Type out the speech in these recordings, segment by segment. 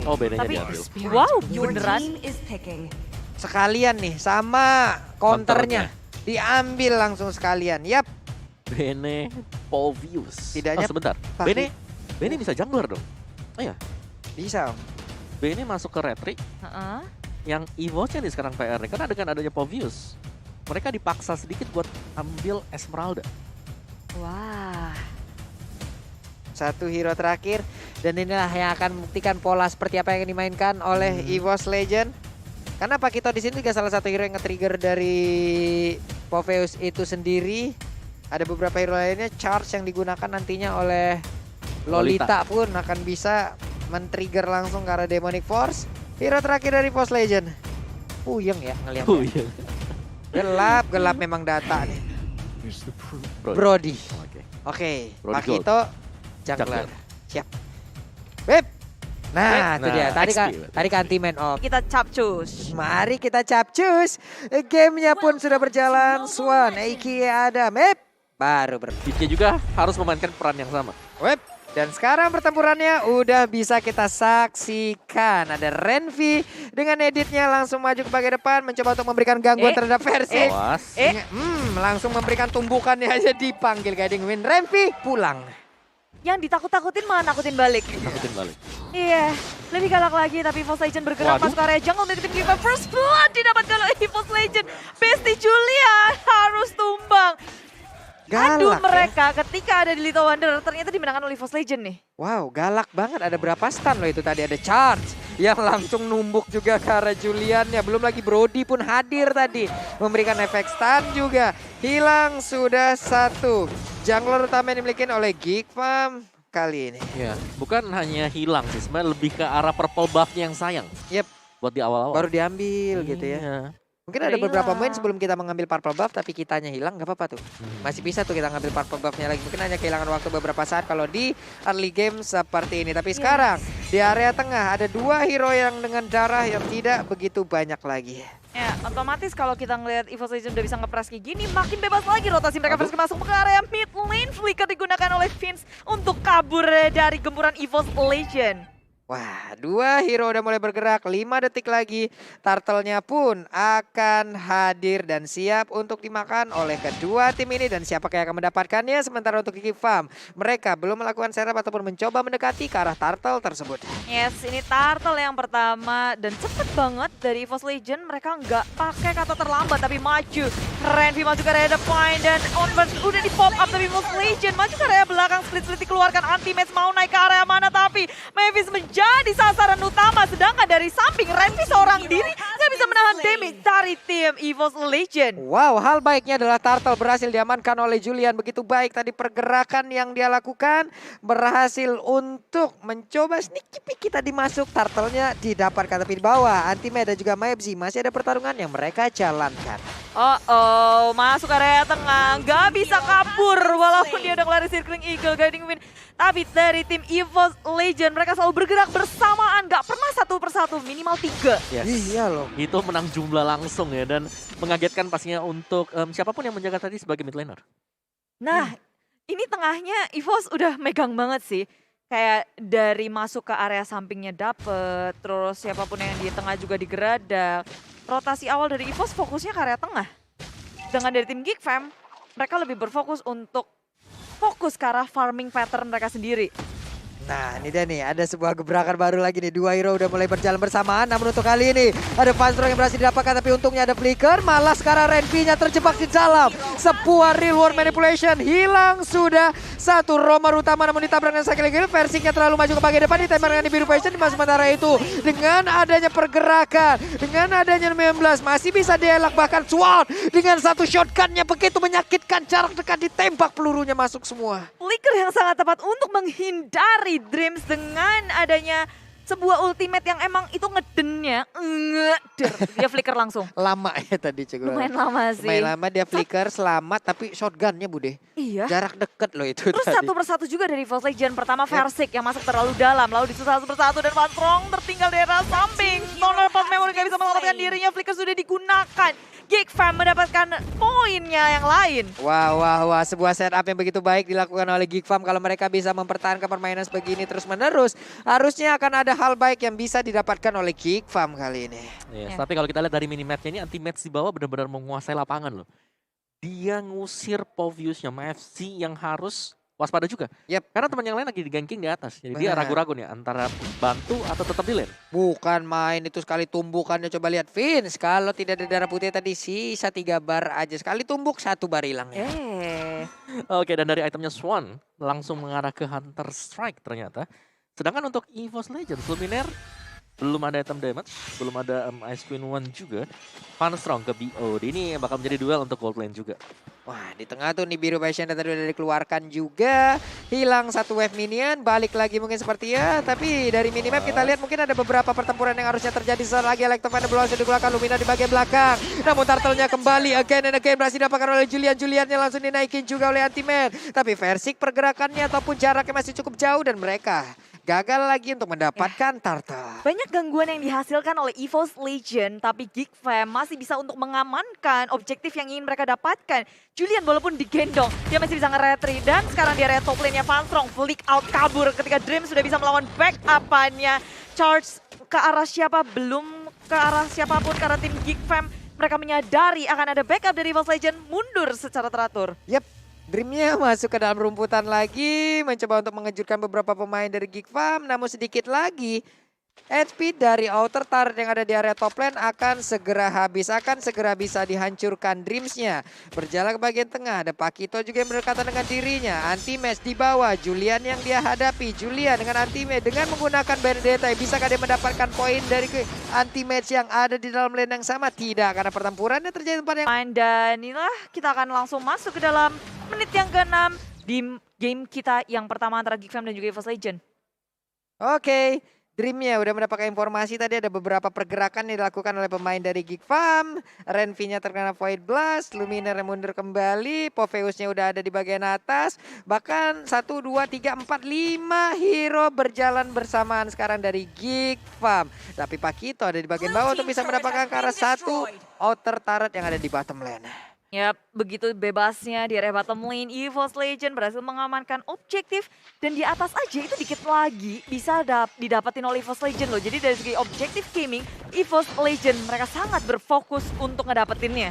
Oh, bedanya Tapi, diambil. wow, Your beneran. team is picking. Sekalian nih sama counternya. Diambil langsung sekalian. Yap. Bene Polvius. Tidaknya Oh, sebentar. pakai- Bene bisa jungler dong. Oh iya, Bisa Om. Bene masuk ke retri. Heeh. Yang Evo-nya nih sekarang PR nih. Karena dengan adanya Polvius, mereka dipaksa sedikit buat ambil Esmeralda. Wah. Satu hero terakhir. Dan inilah yang akan membuktikan pola seperti apa yang dimainkan oleh EVOS Legend. Karena Pakito di sini juga salah satu hero yang nge-trigger dari Popheus itu sendiri. Ada beberapa hero lainnya, charge yang digunakan nantinya oleh Lolita pun akan bisa men-trigger langsung ke arah Demonic Force. Hero terakhir dari EVOS Legend. Puyeng ya ngeliatnya. Oh iya. Gelap memang data nih. Bro. Brody. Oke. Oke, Brody Pakito jungler. Jungler. Siap. Beb. Nah, itu Nah, dia. Tadi XP berarti. tadi kan anti-man off. Kita capcus. Mari kita capcus. Gamenya pun sudah berjalan. Swan, Eiki, Adam. Baru Ditnya juga harus memainkan peran yang sama. Web. Dan sekarang pertempurannya udah bisa kita saksikan. Ada Renvi dengan editnya langsung maju ke bagian depan. Mencoba untuk memberikan gangguan terhadap Persik. Awas. Langsung memberikan tumbukannya aja dipanggil Guiding Wind. Renvi pulang. Yang ditakut-takutin malah nakutin balik. Takutin balik. Iya, lebih galak lagi tapi EVOS Legend bergerak Waduh. masuk area jungle dari tim Giva. First blood didapatkan oleh EVOS Legend. Besti Julian harus tumbang. Aduh, Galak ya. mereka ketika ada di Little Wanderer ternyata dimenangkan oleh EVOS Legend nih. Wow, galak banget. Ada berapa stun loh itu tadi. Ada charge yang langsung numbuk juga ke arah Julian. Ya, belum lagi Brody pun hadir tadi. Memberikan efek stun juga. Hilang sudah satu. Jungler utama yang dimiliki oleh Geek Farm kali ini. Ya, bukan hanya hilang sih, sebenarnya lebih ke arah purple buff-nya yang sayang. Yep. Buat di awal-awal. Baru diambil gitu ya. Iya. Mungkin Udah ada beberapa hilang. main sebelum kita mengambil purple buff tapi kitanya hilang, gak apa-apa tuh. Masih bisa tuh kita ngambil purple buff-nya lagi. Mungkin hanya kehilangan waktu beberapa saat kalau di early game seperti ini. Tapi sekarang di area tengah ada dua hero yang dengan darah yang tidak begitu banyak lagi. Ya, otomatis kalau kita ngelihat EVOS Legend udah bisa nge-press kayak gini, makin bebas lagi rotasi mereka Aduh. harus masuk ke area mid lane. Flicker digunakan oleh Vince untuk kabur dari gemburan EVOS Legend. Wah, dua hero udah mulai bergerak, 5 detik lagi. Turtle-nya pun akan hadir dan siap untuk dimakan oleh kedua tim ini. Dan siapakah yang akan mendapatkannya? Sementara untuk Geek Farm, mereka belum melakukan serap ataupun mencoba mendekati ke arah Turtle tersebut. Yes, ini Turtle yang pertama dan cepet banget dari EVOS Legend. Mereka nggak pakai kata terlambat tapi maju. Renvi maju ke area depan dan Onward udah di pop up tapi EVOS Legend maju ke area belakang. Split-split dikeluarkan, anti-match mau naik ke area mana tapi Mavis menjadi sasaran utama. Sedangkan dari samping Renvi seorang diri nggak bisa menahan damage dari tim EVOS Legend. Wow, hal baiknya adalah Turtle berhasil diamankan oleh Julian. Begitu baik tadi pergerakan yang dia lakukan. Berhasil untuk mencoba sneaky peek tadi masuk. Turtle-nya didapatkan tapi di bawah. Anti-Med dan juga Mebzi masih ada pertarungan yang mereka jalankan. Masuk ke area tengah, nggak bisa kabur walaupun dia udah ngelari circling eagle, guiding wind. Tapi dari tim EVOS Legend mereka selalu bergerak bersamaan, nggak pernah satu persatu, minimal 3. Yes. Iya loh. Itu menang jumlah langsung ya dan mengagetkan pastinya untuk siapapun yang menjaga tadi sebagai mid laner. Nah, ini tengahnya EVOS udah megang banget sih. Kayak dari masuk ke area sampingnya dapet, terus siapapun yang di tengah juga digeradak. Rotasi awal dari EVOS fokusnya ke area tengah. Dengan dari tim Geek Fam, mereka lebih berfokus untuk fokus ke arah farming pattern mereka sendiri. Nah, ini dia nih, ada sebuah gebrakan baru lagi nih. Dua hero udah mulai berjalan bersamaan, namun untuk kali ini ada Funstrong yang berhasil didapatkan, tapi untungnya ada Flicker. Malah sekarang Renvi-nya terjebak di dalam sebuah real world manipulation. Hilang sudah satu romer utama, namun ditabrak dengan Sakil Gil. Versinya terlalu maju ke bagian depan, ditembak dengan di biru passion. Di masa sementara itu, dengan adanya pergerakan, dengan adanya 19, masih bisa dielak. Bahkan Swan dengan satu shotgunnya begitu menyakitkan, jarak dekat ditembak, pelurunya masuk semua. Flicker yang sangat tepat untuk menghindari Dreams dengan adanya sebuah ultimate yang emang itu ngedennya dia flicker langsung. Lama ya tadi cukup. Lumayan lama sih. Lumayan lama dia flicker selamat tapi shotgunnya Bude. Iya. Jarak deket loh itu Terus tadi. satu persatu juga dari EVOS Legend. Pertama Versik yang masuk terlalu dalam. Lalu disusul satu persatu dan Van Strong tertinggal di arah samping. Stoner Pop Memory gak bisa menyelamatkan dirinya. Flicker sudah digunakan. Geek Fam mendapatkan poinnya yang lain. Wah, sebuah setup yang begitu baik dilakukan oleh Geek Farm. Kalau mereka bisa mempertahankan permainan sebegini terus menerus, harusnya akan ada hal baik yang bisa didapatkan oleh Geek Farm kali ini. Yes, Ya. tapi kalau kita lihat dari minimapnya ini anti-match di bawah benar-benar menguasai lapangan loh. Dia ngusir Poviusnya MFC yang harus waspada juga. Yep. Karena teman yang lain lagi di ganking di atas. Jadi dia Benar. ragu-ragu nih antara bantu atau tetap di lane. Bukan main itu sekali tumbukannya, coba lihat Vince. Kalau tidak ada darah putih tadi sisa 3 bar aja. Sekali tumbuk 1 bar hilangnya. Oke, dan dari itemnya Swan langsung mengarah ke Hunter Strike ternyata. Sedangkan untuk EVOS Legends, Luminaire belum ada item damage, belum ada Ice Queen One juga. Fun Strong ke BO. Ini bakal menjadi duel untuk gold lane juga. Wah, di tengah tuh nih biru Bastion tadi udah dikeluarkan juga. Hilang 1 wave minion, balik lagi mungkin seperti ya. Tapi dari minimap kita lihat mungkin ada beberapa pertempuran yang harusnya terjadi. Saat lagi Electrovine berlangsung dikeluarkan, Lumina di bagian belakang. Namun turtle-nya kembali again and again berhasil didapatkan oleh Julian. Juliannya langsung dinaikin juga oleh Anti-Man. Tapi Versik pergerakannya ataupun jaraknya masih cukup jauh dan mereka gagal lagi untuk mendapatkan turtle. Banyak gangguan yang dihasilkan oleh EVOS Legend, tapi Geek Fam masih bisa untuk mengamankan objektif yang ingin mereka dapatkan. Julian walaupun digendong, dia masih bisa nge-retry. Dan sekarang di area top lane-nya Fanstrong, flick out kabur ketika Dream sudah bisa melawan back-up-annya. Charge ke arah siapa? Belum ke arah siapapun karena tim Geek Fam. Mereka menyadari akan ada backup dari EVOS Legend, mundur secara teratur. Yep. Dreamnya masuk ke dalam rumputan lagi, mencoba untuk mengejutkan beberapa pemain dari Geek Farm, namun sedikit lagi HP dari outer turret yang ada di area top lane akan segera habis, akan segera bisa dihancurkan Dreams-nya. Berjalan ke bagian tengah, ada Pakito juga yang berdekatan dengan dirinya. Anti-match di bawah, Julian yang dia hadapi. Julian dengan anti-match, dengan menggunakan Benedetta, bisakah dia mendapatkan poin dari anti-match yang ada di dalam lane yang sama? Tidak, karena pertempurannya terjadi di tempat yang... Dan inilah kita akan langsung masuk ke dalam menit yang ke-6 di game kita yang pertama antara Geek Fam dan juga EVOS Legend. Oke. Dreamnya udah mendapatkan informasi tadi ada beberapa pergerakan yang dilakukan oleh pemain dari Geek Farm. Renvi-nya terkena Void Blast, Luminaire mundur kembali, Poveus-nya udah ada di bagian atas. Bahkan 1, 2, 3, 4, 5 hero berjalan bersamaan sekarang dari Geek Farm. Tapi Pakito ada di bagian bawah untuk bisa mendapatkan ke arah 1 outer turret yang ada di bottom lane. Yap, begitu bebasnya di area bottom lane, EVOS Legend berhasil mengamankan objektif. Dan di atas aja itu dikit lagi bisa didapatin oleh EVOS Legend loh. Jadi dari segi objektif gaming, EVOS Legend mereka sangat berfokus untuk ngedapetinnya.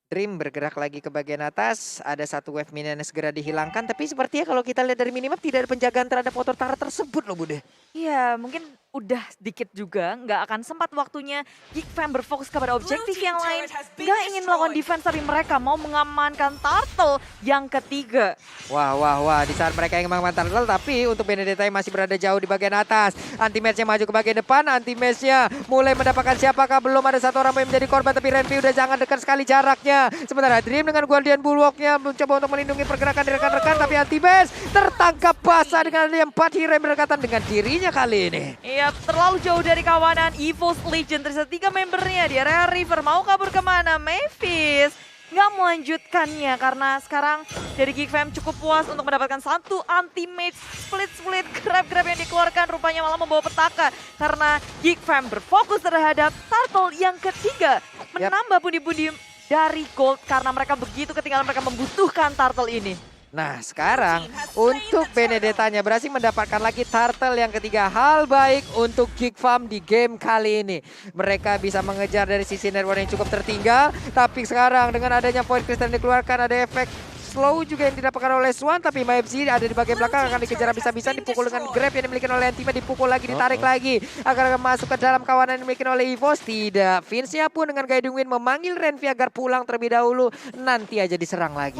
Dream bergerak lagi ke bagian atas, ada 1 wave minion yang segera dihilangkan. Tapi sepertinya kalau kita lihat dari minimap tidak ada penjagaan terhadap motor turret tersebut loh Bude. Iya, mungkin udah sedikit juga, nggak akan sempat waktunya Geek Fam berfokus kepada objektif yang lain. Nggak ingin melakukan defense, tapi mereka mau mengamankan turtle yang ketiga. Wah, di saat mereka ingin mengamankan turtle, tapi untuk Benedetta yang masih berada jauh di bagian atas. Anti-match-nya maju ke bagian depan, anti-match-nya mulai mendapatkan siapakah, belum ada 1 orang yang menjadi korban, tapi Renvi udah jangan dekat sekali jaraknya. Sementara Dream dengan Guardian Bulwark-nya mencoba untuk melindungi pergerakan di rekan-rekan, tapi anti-match tertangkap basah dengan 4 hero yang berdekatan dengan dirinya kali ini. Iya, terlalu jauh dari kawanan. EVOS Legend tersisa 3 membernya di area River. Mau kabur kemana? Mavis nggak melanjutkannya karena sekarang dari Geek Fam cukup puas untuk mendapatkan 1 anti-mage split grab yang dikeluarkan. Rupanya malah membawa petaka karena Geek Fam berfokus terhadap turtle yang ketiga. Menambah pundi-pundi dari gold karena mereka begitu ketinggalan, mereka membutuhkan turtle ini. Nah sekarang untuk Benedettanya berhasil mendapatkan lagi turtle yang ketiga. Hal baik untuk Geek Farm di game kali ini. Mereka bisa mengejar dari sisi network yang cukup tertinggal. Tapi sekarang dengan adanya Void Crystal yang dikeluarkan ada efek slow juga yang didapatkan oleh Swan. Tapi MFC ada di bagian belakang akan dikejar bisa-bisa, dipukul dengan grab yang dimiliki oleh Antima, dipukul lagi, ditarik lagi. Akan masuk ke dalam kawanan yang dimiliki oleh EVOS. Tidak, Vince-nya pun dengan Guiding Wind memanggil Renvi agar pulang terlebih dahulu. Nanti aja diserang lagi.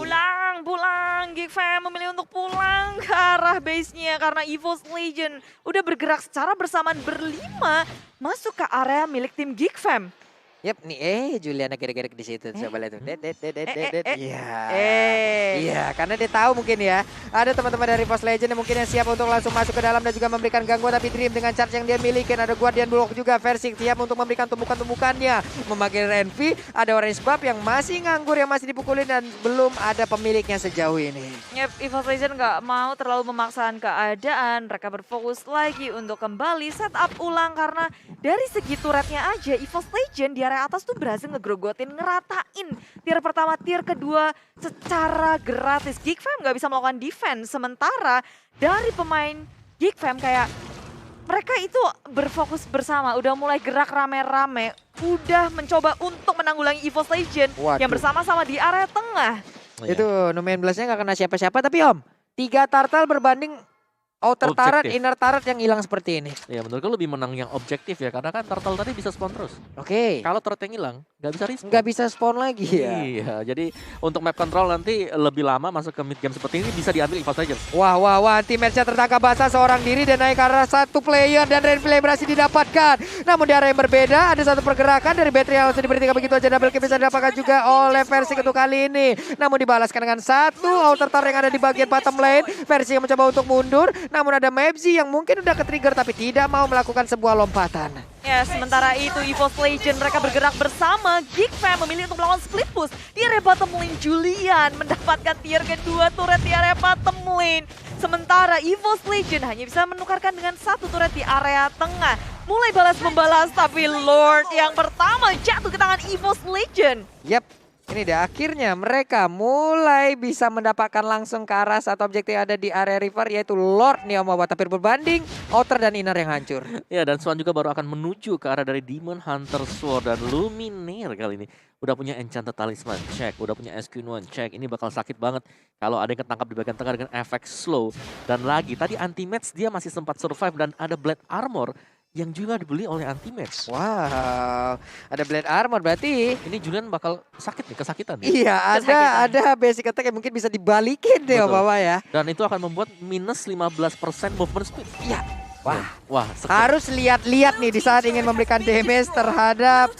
Pulang, Geek Fam memilih untuk pulang ke arah base-nya karena EVOS Legend udah bergerak secara bersamaan berlima masuk ke area milik tim Geek Fam. Yap, nih Juliana gerak-gerak di situ. Coba lihat tuh. Iya. Iya, karena dia tahu mungkin ya. Ada teman-teman dari EVOS Legend yang mungkin yang siap untuk langsung masuk ke dalam dan juga memberikan gangguan, tapi Dream dengan charge yang dia miliki, ada Guardian Bulwark juga versi siap untuk memberikan tumbukan-tumbukannya. Memakai Renvi, ada Orange Buff yang masih nganggur, yang masih dipukulin dan belum ada pemiliknya sejauh ini. Yep, EVOS Legend nggak mau terlalu memaksakan keadaan. Mereka berfokus lagi untuk kembali setup ulang karena dari segi turretnya aja EVOS Legend di area atas tuh berhasil ngegrogotin, ngeratain tier pertama, tier kedua secara gratis. Geek Fam nggak bisa melakukan defense, sementara dari pemain Geek Fam kayak mereka itu berfokus bersama, udah mulai gerak rame-rame, udah mencoba untuk menanggulangi EVOS Legend Waduh. yang bersama-sama di area tengah. Iya. Itu Numen Blast-nya nggak kena siapa-siapa, tapi Om, 3 turtle berbanding outer turret, Objektif. inner turret yang hilang seperti ini. Ya menurutku lebih menang yang objektif ya, karena kan turtle tadi bisa spawn terus. Oke, Kalau turret yang hilang, nggak bisa respawn. nggak bisa spawn lagi ya. Iya, jadi untuk map control nanti lebih lama masuk ke mid game seperti ini bisa diambil EVOS Legends. Wah, teammates-nya tertangkap basah seorang diri dan naik ke arah 1 player dan replay berhasil didapatkan. Namun di area yang berbeda ada satu pergerakan dari Battery yang langsung diberhentikan begitu aja, double kill bisa didapatkan juga oleh versi untuk kali ini. Namun dibalaskan dengan 1 outer turret yang ada di bagian bottom lane. Versi yang mencoba untuk mundur, namun ada Mebzi yang mungkin udah ke-trigger tapi tidak mau melakukan sebuah lompatan. Ya, sementara itu EVOS Legend mereka bergerak bersama. Geek Fam memilih untuk melakukan split push di area bottom lane. Julian mendapatkan tier kedua turret di area bottom lane. Sementara EVOS Legend hanya bisa menukarkan dengan 1 turret di area tengah. Mulai balas-membalas tapi Lord yang pertama jatuh ke tangan EVOS Legend. Yap, ini deh akhirnya mereka mulai bisa mendapatkan langsung ke arah satu objektif yang ada di area river yaitu Lord Neomawa. Tapi berbanding outer dan inner yang hancur. Ya, dan Swan juga baru akan menuju ke arah dari Demon Hunter Sword dan Luminaire kali ini. Udah punya Enchanted Talisman, check. Udah punya SQ1, check. Ini bakal sakit banget kalau ada yang ketangkap di bagian tengah dengan efek slow. Dan lagi, tadi anti-match dia masih sempat survive dan ada Blade Armor yang juga dibeli oleh anti-match. Wow, ada Blade Armor berarti. Ini Julian bakal sakit nih, kesakitan nih. Iya, Kesakitan. ada basic attack yang mungkin bisa dibalikin deh Betul. Bawa ya. Dan itu akan membuat minus 15% movement speed. Iya. Wah, Wah, harus lihat-lihat nih di saat ingin memberikan damage terhadap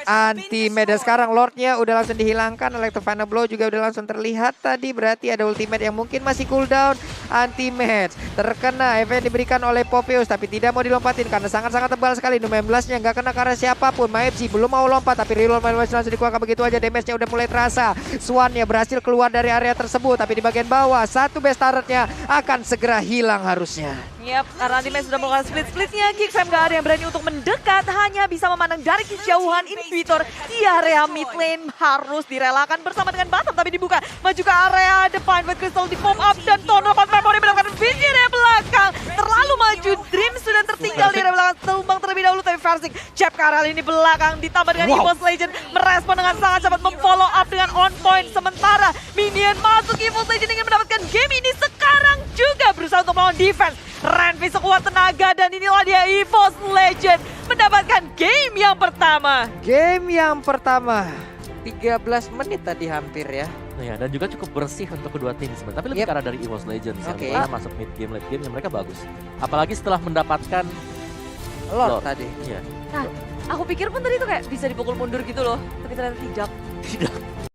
anti-meta. Sekarang Lordnya udah langsung dihilangkan, Electrofana Blow juga udah langsung terlihat tadi. Berarti ada ultimate yang mungkin masih cooldown. Anti-match terkena event diberikan oleh Popheus tapi tidak mau dilompatin karena sangat-sangat tebal sekali. Numen Blast-nya nggak kena karena siapapun. Maepsi belum mau lompat tapi reroll langsung dikeluarkan begitu aja. Damage-nya udah mulai terasa. Swan-nya berhasil keluar dari area tersebut tapi di bagian bawah satu base turret-nya akan segera hilang harusnya. Yap, karena anti-match sudah melakukan split-splitnya. Geek Fam gak ada yang berani untuk mendekat, hanya bisa memandang dari kejauhan. Inquisitor di area mid lane harus direlakan bersama dengan Batam, tapi dibuka maju ke area depan. Void Crystal di pop up dan Tono pas Memory mendapatkan Vinci di area belakang. Terlalu maju, Dream sudah tertinggal di area belakang. Tumbang terlebih dahulu tapi Versing Jab ke area ini belakang ditambah dengan EVOS Legend merespon dengan sangat cepat, memfollow up dengan on point. Sementara minion masuk, EVOS Legend ingin mendapatkan game ini sekarang juga berusaha untuk melawan defense. Renvi sekuat tenaga dan inilah dia EVOS Legend mendapatkan game yang pertama. Game yang pertama 13 menit tadi hampir ya. Ya, dan juga cukup bersih untuk kedua tim sebenarnya. Tapi lebih Yep. ke arah dari EVOS Legends Oke. yang mana masuk mid game, late game yang mereka bagus. Apalagi setelah mendapatkan Lord Lord. tadi. ya Nah, aku pikir pun tadi tuh kayak bisa dipukul mundur gitu loh, tapi ternyata tidak. tidak